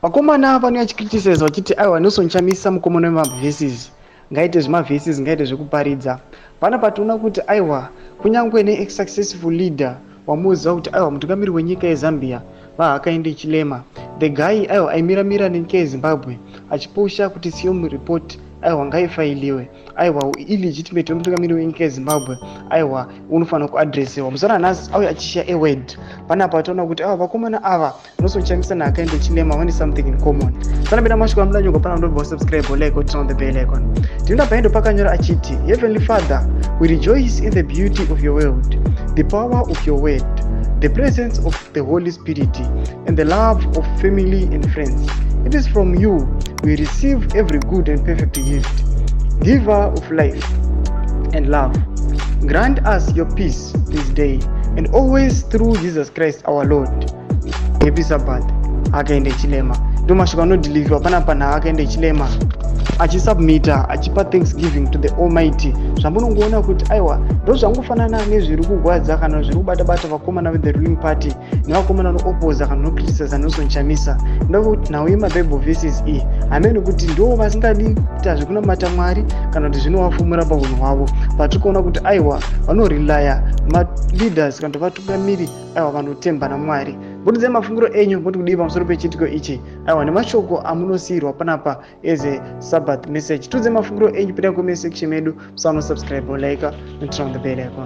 Vakomana vanochikriticize vachiti aiwa naChamisa mukomana wemavhesis ngaite zvemavhesis ngaite zvekuparidza. Panapa tinoona kuti aiwa kunyangwe ne-successful leader wamuziva kuti aiwa mutungamiri wenyika yeZambia vaHakainde Hichilema, the guy aiwa aimiramira nenyika yeZimbabwe achipusha kuti CM report aiwa ngaifailiwe, aiwa illegitimate wemutungamiri wenyika yeZimbabwe aiwa unofanira kuadresiwa. Muzana nhasi auya achishare a word. Panapa toona kuti aiwa vakomana ava naChamisa naHakainde Hichilema vane something in common. Sana bina mashuka mlanyo ngopana ndobva subscribe like or turn on the bell icon. Tinoda pahendo pakanyora achiti, Heavenly Father, we rejoice in the beauty of your world, the power of your word, the presence of the Holy Spirit, and the love of family and friends. It is from you we receive every good and perfect gift, giver of life and love. Grant us your peace this day and always through Jesus Christ our Lord. Happy Sabbath. Hakainde Hichilema. Ndo mashuka anodeliverwa panapa naHakainde Hichilema achisubmita achipa thanksgiving to the Almighty. Zvamunongoona kuti aiwa ndo zvangofanana nezviri kugwadza kana zviri kubata vakomana with the ruling party nevakomana vanoopposa kana vanokriticize naChamisa. Ndokuti nhau yemaBible verses iyi hamene kuti ndo vasingadi kuti hazvikunamata Mwari kana kuti zvinovafumira paunhu hwavo, but tikuona kuti aiwa vanorelaya maleaders kana kuti vatungamiri aiwa vanotemba naMwari. Bvunzai mafungiro enyu kuti kudii pamusoro pechitiko ichi aiwa nemashoko amunosiyirwa panapa as a Sabbath message. Tudzai mafungiro enyu pita comment section medu, musano subscribe, like and turn on the bell icon.